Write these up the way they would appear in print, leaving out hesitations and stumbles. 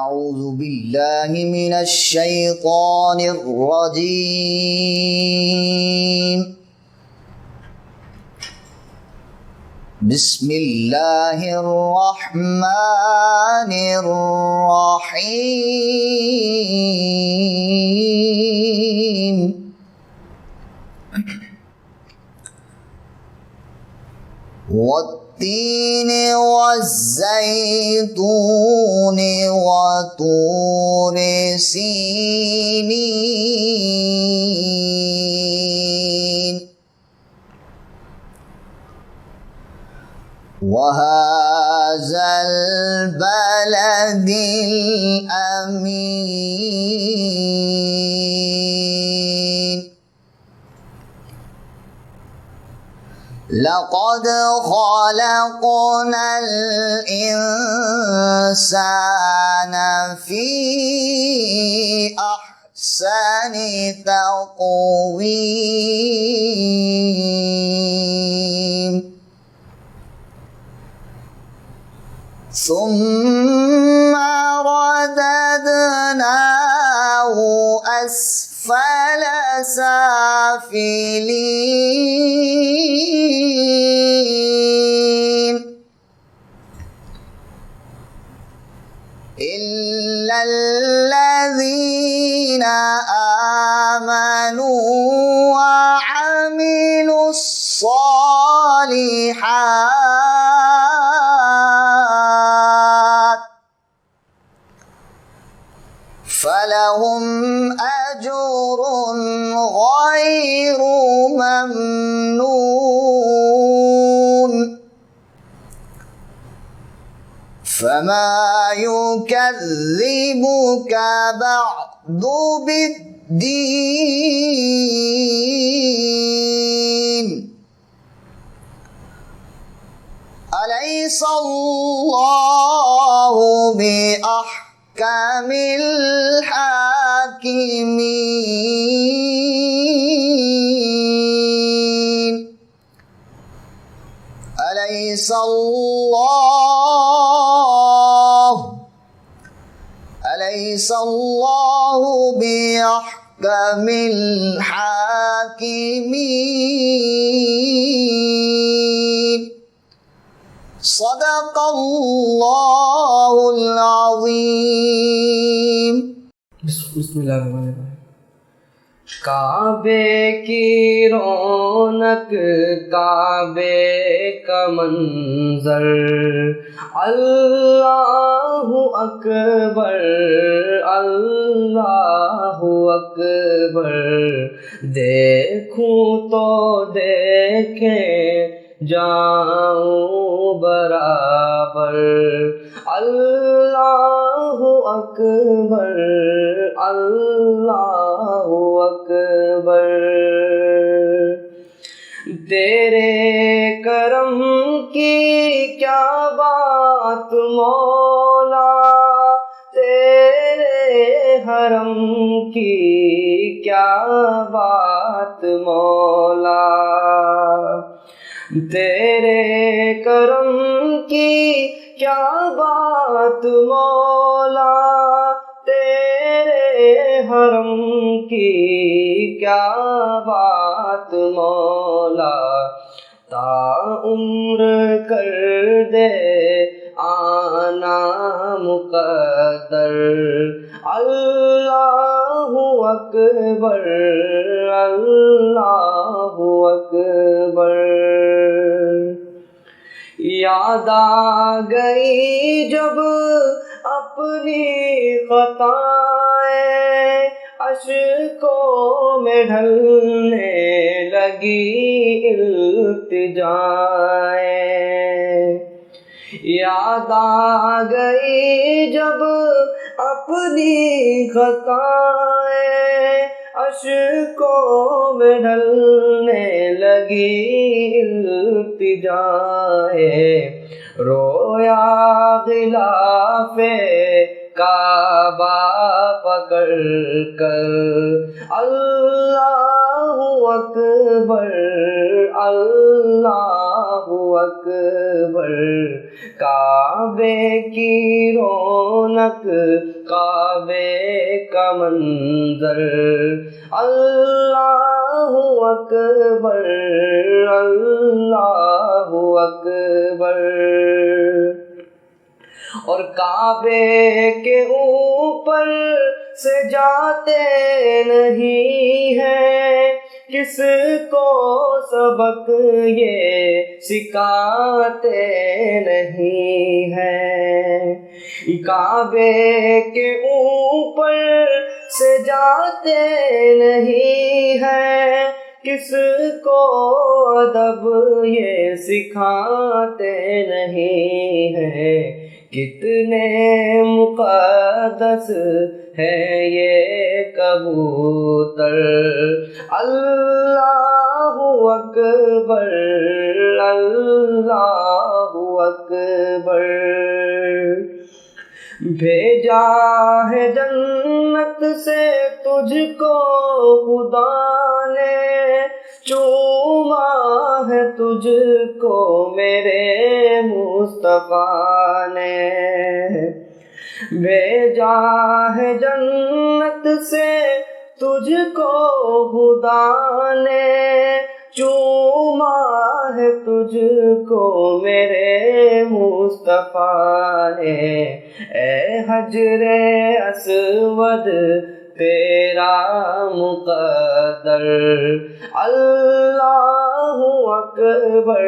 أعوذ بالله من الشيطان الرجيم. بسم الله الرحمن الرحيم. والتين والزيتون وطور سينين وهذا البلد الأمين. لقد خلقنا الإنسان في أحسن تقويم ثم رددناه أسفل سافلين إلا الذين آمنوا وعملوا الصالحات فلهم أجر غير ممنون. فما يكذبك بعد بالدين. أليس الله بأحكم الحاكمين. أليس الله بأحكم الحاكمين. صدق الله العظيم. بسم اللہ الرحمن الرحیم. کعبے کی رونق کعبے کا منظر اللہ اکبر اللہ اکبر. دیکھوں تو دیکھیں جاؤں برابر اللہ اکبر اللہ اکبر. تیرے کرم کی کیا بات مولا تیرے حرم کی کیا بات مولا. تیرے کرم کی کیا بات مولا تیرے حرم کی کیا بات مولا. تا عمر کر دے آنا مقدر اللہ اکبر اللہ اکبر. یاد آ گئی جب اپنی خطائیں اشکوں میں ڈھلنے لگی التجائیں. یاد آ گئی جب اپنی خطائیں اشکوں میں ڈھلنے لگی التجائیں. رویا غلاف کعبہ پکڑ کر اللہ اکبر اللہ اکبر کعبے کی رونق کعبے کا منظر اللہ اکبر اللہ اکبر اور کعبے کے اوپر سے جاتے نہیں ہیں کس کو سبق یہ سکھاتے نہیں ہیں کعبے کے اوپر سے جاتے نہیں ہیں کس کو ادب یہ سکھاتے نہیں ہیں کتنے مقدس ہے یہ کبوتر اللہ اکبر اللہ اکبر بھیجا ہے جنت سے تجھ کو خدا نے چوما ہے تجھ کو میرے مصطفیٰ نے بھیجا ہے جنت سے تجھ کو خدا نے چوما ہے تجھ کو میرے مصطفیٰ نے اے حجر اسود تیرا مقدر اللہ اکبر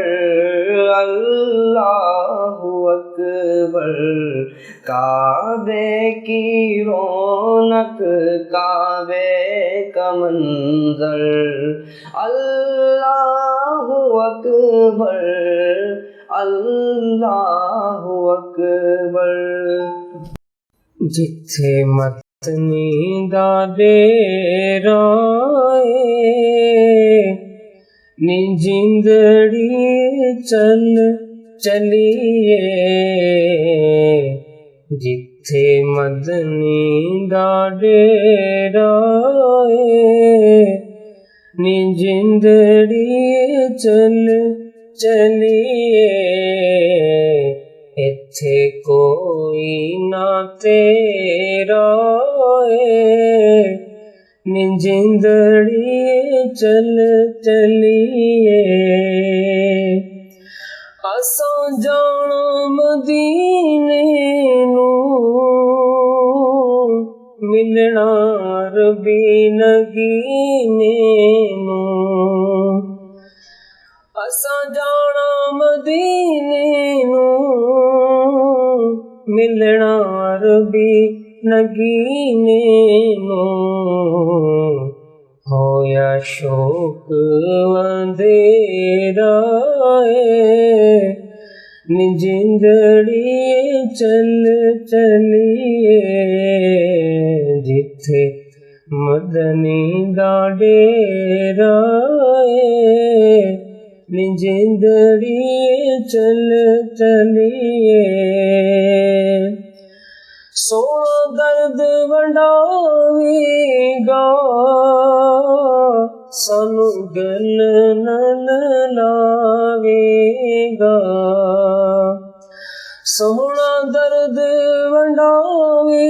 اللہ اکبر کعبے کی رونق کعبے کا منظر اللہ اکبر اللہ اکبر جتھے متنی دا ڈیرا نی جندڑی چل چلیے جتھے مدنی دا ڈیرا نی جندڑی چل چلیے اتھے کوئی نہ تیرا نی جندڑی چل چلیے اساں جانا مدینے نوں ملنا ربی نگینے نوں اساں جانا مدینے نوں ملنا ربی نگینے نوں ہویا شوق اندھیرا نی جندڑی چل چلیے جتھے مدنی دا ڈیرا نی جندڑی چل چلیے سونا درد ونڈاوے گا سانو گل نال لاوے گا سونا درد ونڈاوے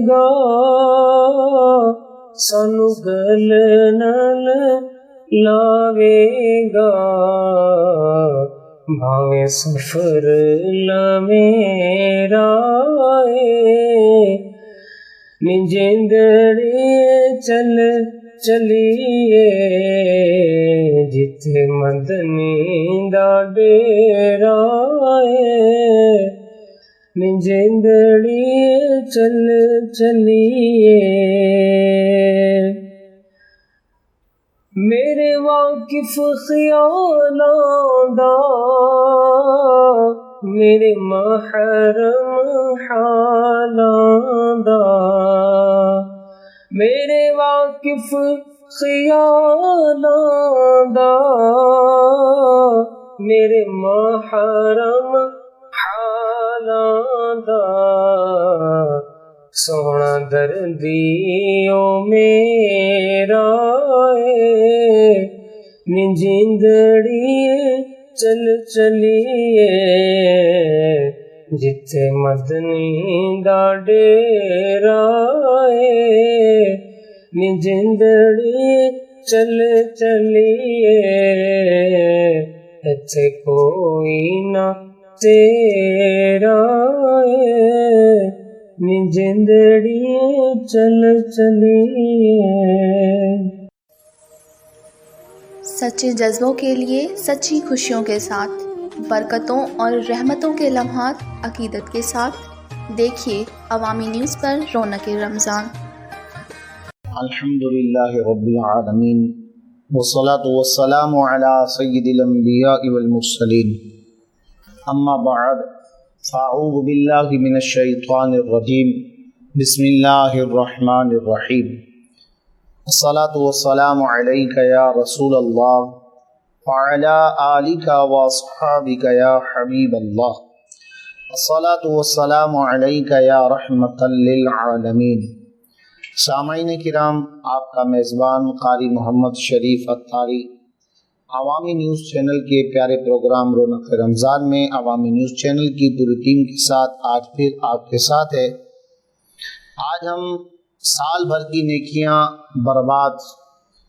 گا سانو گل نال لاوے گا بھاویں سفر لمیرا نی جندڑی چل چلیے جتھے مدنی دا ڈیرا نی جندڑی چل چلیے میرے واقف خیالاں دا میرے محرم حالاں دا میرے واقف خیالاں دا میرے محرم حالاں دا سونا دردیو میرا نی جندڑی چل چلیے جتھے مدنی دا ڈیرا ہے نی جندڑی چل چلیے ایتھے کوئی نہ تیرا ہے نی جندڑی چل چلیے۔ سچے جذبوں کے لیے سچی خوشیوں کے ساتھ برکتوں اور رحمتوں کے لمحات عقیدت کے ساتھ دیکھیے عوامی نیوز پر رونق رمضان۔ الحمدللہ رب العالمین والصلاة والسلام علی سید الانبیاء والمرسلین، اما بعد فاعوذ باللہ من الشیطان الرجیم، بسم اللہ الرحمن الرحیم۔ الصلاة والسلام علیک یا رسول اللہ وعلی آلک واصحابک یا حبیب اللہ، الصلاة والسلام علیک یا رحمتا للعالمین۔ سامعین کرام، آپ کا میزبان قاری محمد شریف اتاری عوامی نیوز چینل کے پیارے پروگرام رونق رمضان میں عوامی نیوز چینل کی پوری ٹیم کے ساتھ آج پھر آپ کے ساتھ ہے۔ آج ہم سال بھر کی نیکیاں برباد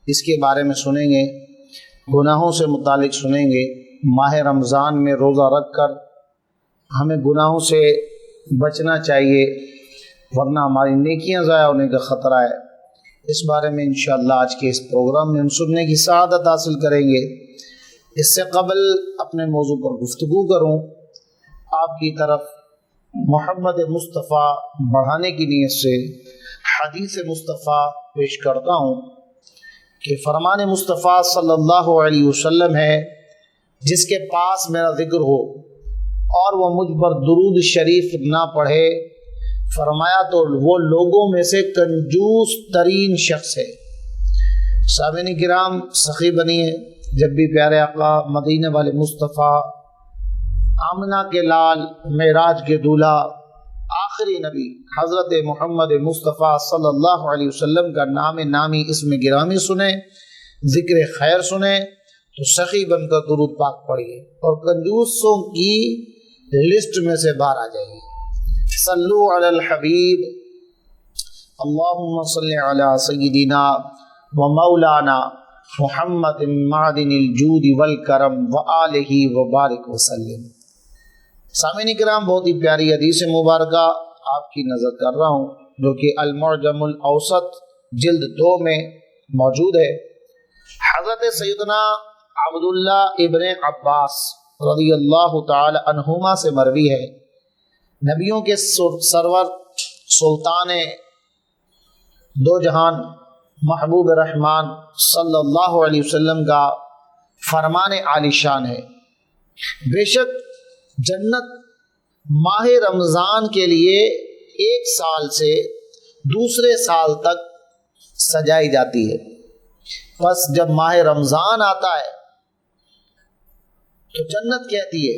اس کے بارے میں سنیں گے، گناہوں سے متعلق سنیں گے۔ ماہ رمضان میں روزہ رکھ کر ہمیں گناہوں سے بچنا چاہیے، ورنہ ہماری نیکیاں ضائع ہونے کا خطرہ ہے۔ اس بارے میں انشاءاللہ آج کے اس پروگرام میں ہم سننے کی سعادت حاصل کریں گے۔ اس سے قبل اپنے موضوع پر گفتگو کروں، آپ کی طرف محمد مصطفیٰ بڑھانے کی نیت سے حدیث مصطفیٰ پیش کرتا ہوں کہ فرمان مصطفیٰ صلی اللہ علیہ وسلم ہے، جس کے پاس میرا ذکر ہو اور وہ مجھ پر درود شریف نہ پڑھے، فرمایا تو وہ لوگوں میں سے کنجوس ترین شخص ہے۔ سامعین کرام، سخی بنیے، جب بھی پیارے آقا مدینے والے مصطفیٰ، آمنہ کے لال، معراج کے دولہا، آخری نبی حضرت محمد مصطفیٰ صلی اللہ علیہ وسلم کا نام نامی اسم گرامی سنیں، ذکر خیر سنیں تو سخی بن کر درود پاک پڑھیے اور کنجوسوں کی لسٹ میں سے باہر آ جائیے۔ صلو علی الحبیب، اللہم صلی علی سیدنا و مولانا محمد معدن الجود والکرم وآلہ وبارک وسلم۔ سامعین کرام، بہت ہی پیاری حدیث مبارکہ آپ کی نظر کر رہا ہوں، جو کہ المعجم الاوسط جلد 2 میں موجود ہے۔ حضرت سیدنا عبداللہ ابن عباس رضی اللہ تعالی عنہما سے مروی ہے، نبیوں کے سرور سلطان دو جہان محبوب رحمان صلی اللہ علیہ وسلم کا فرمان عالی شان ہے، بے شک جنت ماہ رمضان کے لیے 1 سال سے دوسرے سال تک سجائی جاتی ہے۔ بس جب ماہ رمضان آتا ہے تو جنت کہتی ہے،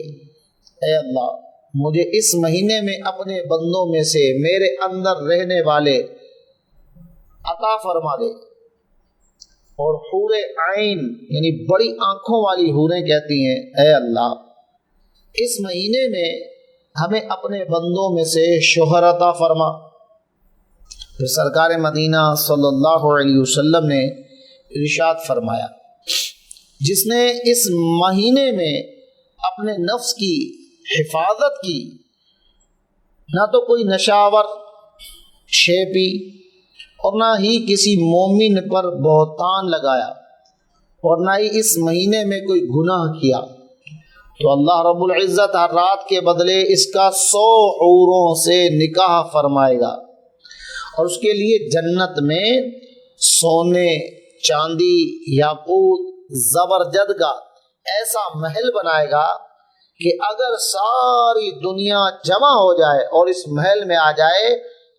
اے اللہ، مجھے اس مہینے میں اپنے بندوں میں سے میرے اندر رہنے والے عطا فرما دے۔ اور حور عین یعنی بڑی آنکھوں والی حوریں کہتی ہیں، اے اللہ، اس مہینے میں ہمیں اپنے بندوں میں سے شوہر عطا فرما۔ پھر سرکار مدینہ صلی اللہ علیہ وسلم نے ارشاد فرمایا، جس نے اس مہینے میں اپنے نفس کی حفاظت کی، نہ تو کوئی نشاور شے پی اور نہ ہی کسی مومن پر بہتان لگایا اور نہ ہی اس مہینے میں کوئی گناہ کیا، تو اللہ رب العزت ہر رات کے بدلے اس کا 100 حوروں سے نکاح فرمائے گا، اور اس کے لیے جنت میں سونے، چاندی، یاقوت، زبرجد کا ایسا محل بنائے گا کہ اگر ساری دنیا جمع ہو جائے اور اس محل میں آ جائے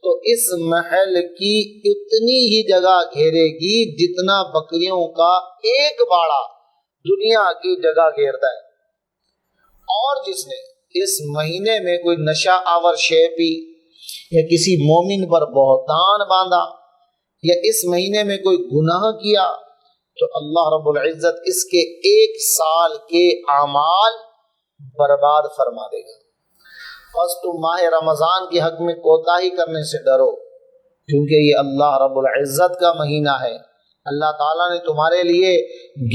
تو اس محل کی اتنی ہی جگہ گھیرے گی جتنا بکریوں کا ایک باڑہ دنیا کی جگہ گھیرتا ہے۔ اور جس نے اس مہینے میں کوئی نشہ آور شے پی یا کسی مومن پر بہتان باندھا یا اس مہینے میں کوئی گناہ کیا تو اللہ رب العزت اس کے 1 سال کے اعمال برباد فرما دے گا۔ بس تم ماہ رمضان کے حق میں کوتاہی کرنے سے ڈرو، کیونکہ یہ اللہ رب العزت کا مہینہ ہے۔ اللہ تعالیٰ نے تمہارے لیے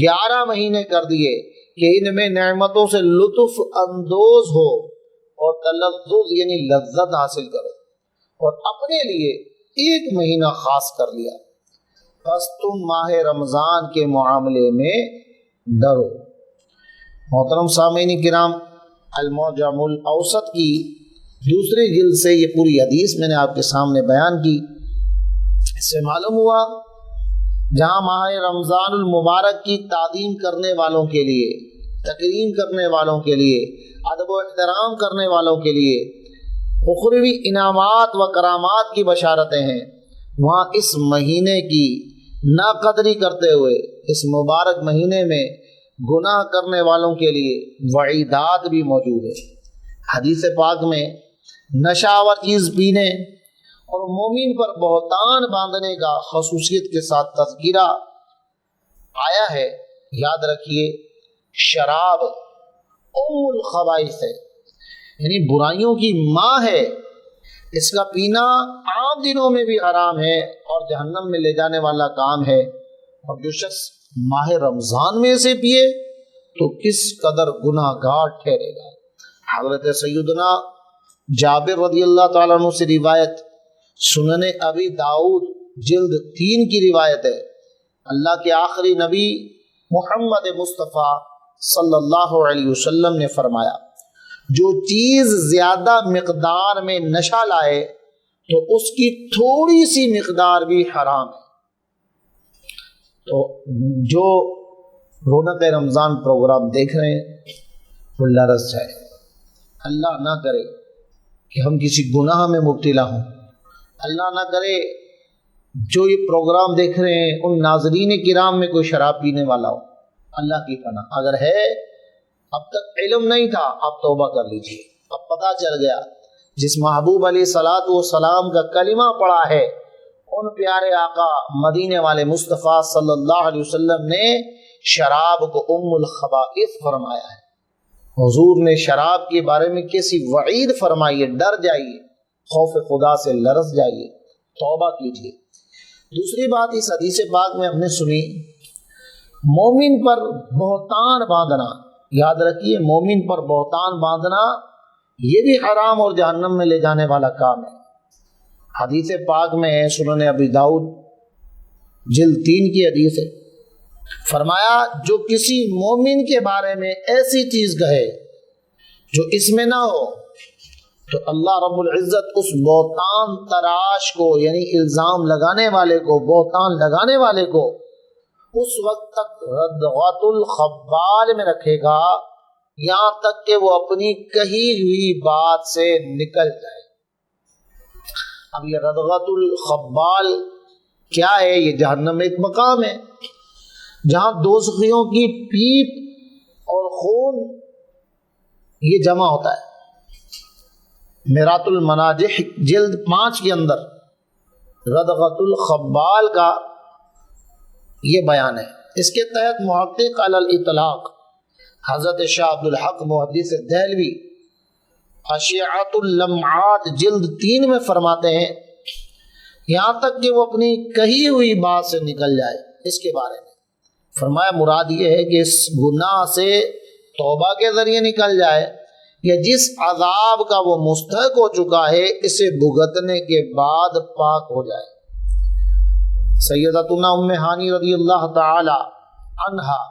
11 مہینے کر دیے کہ ان میں نعمتوں سے لطف اندوز ہو اور تلذذ یعنی لذت حاصل کرو، اور اپنے لیے 1 مہینہ خاص کر لیا۔ بس تم ماہ رمضان کے معاملے میں ڈرو۔ محترم سامعین کرام، المعجم الاوسط کی 2 جلد سے یہ پوری حدیث میں نے آپ کے سامنے بیان کی۔ اس سے معلوم ہوا جہاں ماہ رمضان المبارک کی تعظیم کرنے والوں کے لیے، تکریم کرنے والوں کے لیے، ادب و احترام کرنے والوں کے لیے اخروی انعامات و کرامات کی بشارتیں ہیں، وہاں اس مہینے کی ناقدری کرتے ہوئے اس مبارک مہینے میں گناہ کرنے والوں کے لیے وعیدات بھی موجود ہے۔ حدیث پاک میں نشہ آور چیز پینے اور مومن پر بہتان باندھنے کا خصوصیت کے ساتھ تذکرہ آیا ہے۔ یاد رکھیے، شراب ام الخبائث ہے، یعنی برائیوں کی ماں ہے۔ اس کا پینا عام دنوں میں بھی حرام ہے اور جہنم میں لے جانے والا کام ہے، اور جو شخص ماہ رمضان میں سے پیے تو کس قدر گناہ گار ٹھہرے گا۔ حضرت سیدنا جابر رضی اللہ تعالیٰ عنہ سے روایت، سنن ابی داؤد جلد 3 کی روایت ہے، اللہ کے آخری نبی محمد مصطفیٰ صلی اللہ علیہ وسلم نے فرمایا، جو چیز زیادہ مقدار میں نشہ لائے تو اس کی تھوڑی سی مقدار بھی حرام ہے۔ تو جو رونق رمضان پروگرام دیکھ رہے ہیں وہ لرز جائے، اللہ نہ کرے کہ ہم کسی گناہ میں مبتلا ہوں، اللہ نہ کرے جو یہ پروگرام دیکھ رہے ہیں ان ناظرین کرام میں کوئی شراب پینے والا ہو، اللہ کی پناہ۔ اگر ہے، اب تک علم نہیں تھا، اب توبہ کر لیجیے، اب پتہ چل گیا۔ جس محبوب علیہ الصلوۃ والسلام کا کلمہ پڑھا ہے، ان پیارے آقا مدینے والے مصطفیٰ صلی اللہ علیہ وسلم نے شراب کو ام الخبائث فرمایا ہے۔ حضور نے شراب کے بارے میں کیسی وعید فرمائی ہے، ڈر جائیے، خوف خدا سے لرز جائیے، توبہ کیجیے۔ دوسری بات اس حدیث پاک میں ہم نے سنی، مومن پر بہتان باندھنا۔ یاد رکھیے، مومن پر بہتان باندھنا یہ بھی حرام اور جہنم میں لے جانے والا کام ہے۔ حدیث پاک میں سنن ابی داؤد جلد 3 کی حدیث ہے، فرمایا جو کسی مومن کے بارے میں ایسی چیز کہے جو اس میں نہ ہو تو اللہ رب العزت اس بہتان تراش کو، یعنی الزام لگانے والے کو، بہتان لگانے والے کو اس وقت تک ردغۃ الخبال میں رکھے گا یہاں تک کہ وہ اپنی کہی ہوئی بات سے نکل جائے۔ اب یہ ردغۃ الخبال کیا ہے؟ یہ جہنم میں ایک مقام ہے جہاں دوزخیوں کی پیپ اور خون یہ جمع ہوتا ہے۔ میرات المناجح جلد 5 کے اندر ردغۃ الخبال کا یہ بیان ہے۔ اس کے تحت محقق علی الاطلاق حضرت شاہ عبد الحق محدث دہلوی اشعۃ اللمعات جلد 3 میں فرماتے ہیں، یہاں تک کہ وہ اپنی کہی ہوئی بات سے نکل جائے۔ اس کے بارے میں فرمایا مراد یہ ہے کہ اس گناہ سے توبہ کے ذریعے نکل جائے، یا جس عذاب کا وہ مستحق ہو چکا ہے اسے بھگتنے کے بعد پاک ہو جائے۔ سیدتنا ام ہانی رضی اللہ تعالی عنہا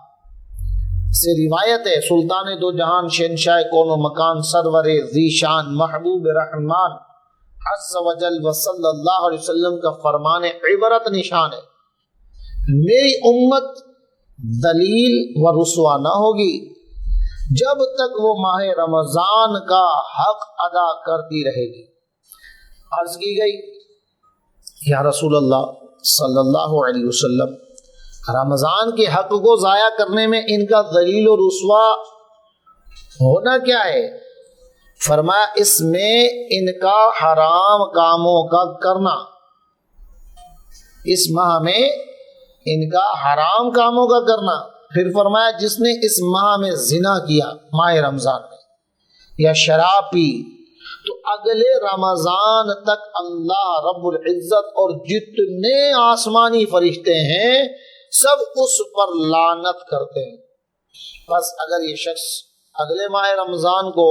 سے روایت ہے، سلطان دو جہان شہنشاہ کون و مکان سرور ذی شان محبوب رحمان عز و جل و صلی اللہ علیہ وسلم کا فرمان عبرت نشان ہے، میری امت دلیل و رسوا نہ ہوگی جب تک وہ ماہ رمضان کا حق ادا کرتی رہے گی۔ عرض کی گئی یا رسول اللہ صلی اللہ علیہ وسلم، رمضان کے حق کو ضائع کرنے میں ان کا ذلیل و رسوا ہونا کیا ہے؟ فرمایا اس میں ان کا حرام کاموں کا کرنا، اس ماہ میں ان کا حرام کاموں کا کرنا. پھر فرمایا جس نے اس ماہ میں زنا کیا، ماہ رمضان میں، یا شراب پی، تو اگلے رمضان تک اللہ رب العزت اور جتنے آسمانی فرشتے ہیں سب اس پر لعنت کرتے ہیں. بس اگر یہ شخص اگلے ماہ رمضان کو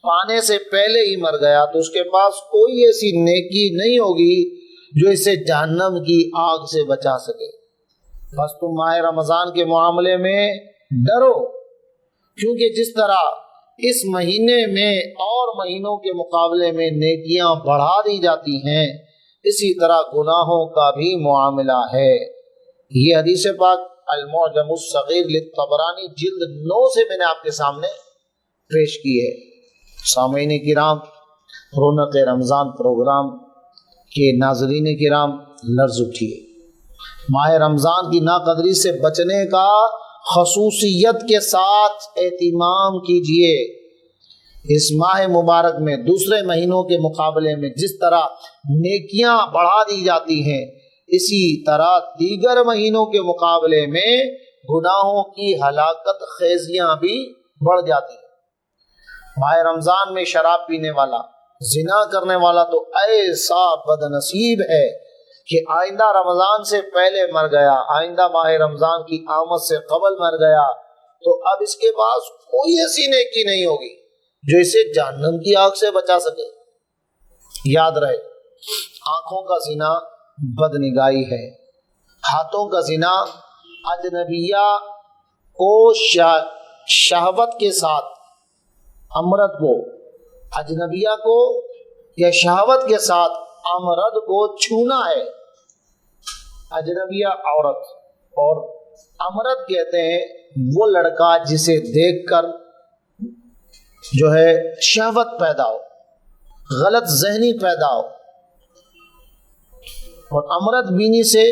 پانے سے پہلے ہی مر گیا تو اس کے پاس کوئی ایسی نیکی نہیں ہوگی جو اسے جہنم کی آگ سے بچا سکے. بس تم ماہ رمضان کے معاملے میں ڈرو، کیونکہ جس طرح اس مہینے میں اور مہینوں کے مقابلے میں نیکیاں بڑھا دی جاتی ہیں، اسی طرح گناہوں کا بھی معاملہ ہے. یہ حدیث پاک المعجم الصغیر للطبرانی جلد 9 سے میں نے آپ کے سامنے پیش کی ہے. سامعین کرام، رونق رمضان پروگرام کے ناظرین کرام، لرز اٹھیے. ماہ رمضان کی ناقدری سے بچنے کا خصوصیت کے ساتھ اہتمام کیجیے. اس ماہ مبارک میں دوسرے مہینوں کے مقابلے میں جس طرح نیکیاں بڑھا دی جاتی ہیں، اسی طرح دیگر مہینوں کے مقابلے میں گناہوں کی ہلاکت خیزیاں بھی بڑھ جاتی ہیں. ماہ رمضان میں شراب پینے والا، زنا کرنے والا تو ایسا بد نصیب ہے کہ آئندہ رمضان سے پہلے مر گیا، آئندہ ماہ رمضان کی آمد سے قبل مر گیا، تو اب اس کے پاس کوئی ایسی نیکی نہیں ہوگی جو اسے جہنم کی آگ سے بچا سکے. یاد رہے، آنکھوں کا زنا بدنگاہی ہے، ہاتھوں کا زنا اجنبیہ کو شہوت کے ساتھ، امرد کو، اجنبیہ کو یا شہوت کے ساتھ امرد کو چھونا ہے. اجنبیہ عورت اور امرد کہتے ہیں وہ لڑکا جسے دیکھ کر جو ہے شہوت پیدا ہو، غلط ذہنی پیدا ہو، اور امرد بینی سے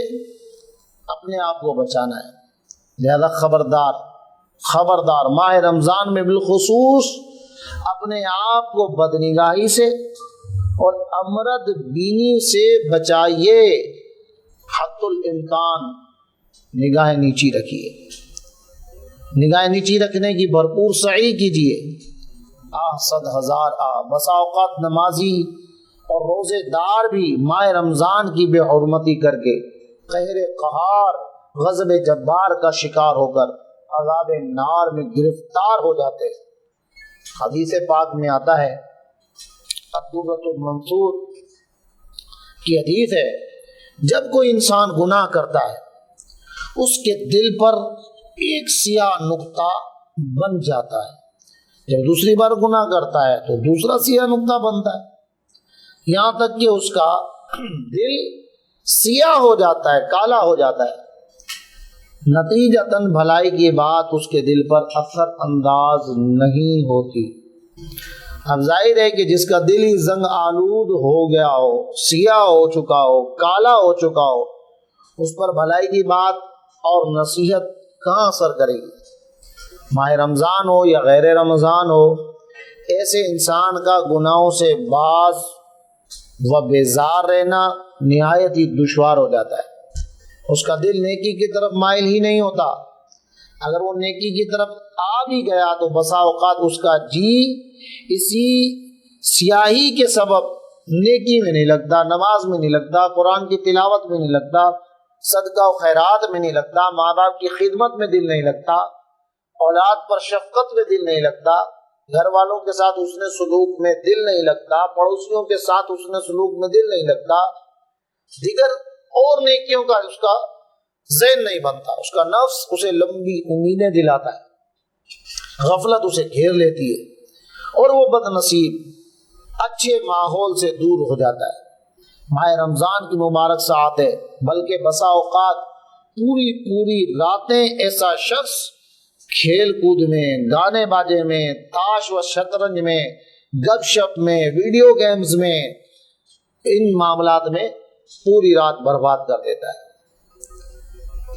اپنے آپ کو بچانا ہے. لہذا خبردار ماہ رمضان میں بالخصوص اپنے آپ کو بدنگاہی سے اور امرد بینی سے بچائیے. حد الامکان نگاہ نیچی رکھیے، نگاہ نیچی رکھنے کی بھرپور سعی کیجیے. صد ہزار بسا اوقات نمازی اور روزے دار بھی ماہ رمضان کی بے حرمتی کر کے قہر قہار، غضب جبار کا شکار ہو کر عذاب نار میں گرفتار ہو جاتے ہیں. حدیث پاک میں آتا ہے، الدرۃ المنصور کی حدیث ہے، جب کوئی انسان گناہ کرتا ہے اس کے دل پر ایک سیاہ نقطہ بن جاتا ہے. جب دوسری بار گناہ کرتا ہے تو دوسرا سیاہ نقطہ بنتا ہے، یہاں تک کہ اس کا دل سیاہ ہو جاتا ہے، کالا ہو جاتا ہے. نتیجتاً بھلائی کی بات اس کے دل پر اثر انداز نہیں ہوتی. اب ظاہر ہے کہ جس کا دل ہی زنگ آلود ہو گیا ہو، سیاہ ہو چکا ہو، کالا ہو چکا ہو، اس پر بھلائی کی بات اور نصیحت کہاں اثر کرے گی. ماہ رمضان ہو یا غیر رمضان ہو، ایسے انسان کا گناہوں سے باز و بیزار رہنا نہایت ہی دشوار ہو جاتا ہے. اس کا دل نیکی کی طرف مائل ہی نہیں ہوتا. اگر وہ نیکی کی طرف آ بھی گیا تو بسا اوقات اس کا جی اسی سیاہی کے سبب نیکی میں نہیں لگتا، نماز میں نہیں لگتا، قرآن کی تلاوت میں نہیں لگتا، صدقہ و خیرات میں نہیں لگتا، ماں باپ کی خدمت میں دل نہیں لگتا، اولاد پر شفقت میں دل نہیں لگتا، گھر والوں کے ساتھ حسن سلوک میں دل نہیں لگتا، پڑوسیوں کے ساتھ حسن سلوک میں دل نہیں لگتا، دیگر اور نیکیوں کا اس کا ذہن نہیں بنتا. اس کا نفس اسے لمبی امیدیں دلاتا ہے، غفلت اسے گھیر لیتی ہے اور وہ بد نصیب اچھے ماحول سے دور ہو جاتا ہے. ماہ رمضان کی مبارک ساعت ہے، بلکہ بسا اوقات پوری راتیں ایسا شخص کھیل کود میں، گانے باجے میں، تاش و شطرنج میں، گپ شپ میں، ویڈیو گیمز میں، ان معاملات میں پوری رات برباد کر دیتا ہے.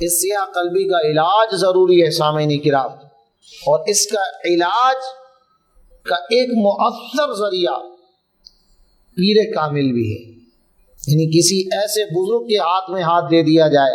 اس سیاہ قلبی کا علاج ضروری ہے سامعین کرام، اور اس کا علاج کا ایک مؤثر ذریعہ پیر کامل بھی ہے. یعنی کسی ایسے بزرگ کے ہاتھ میں ہاتھ دے دیا جائے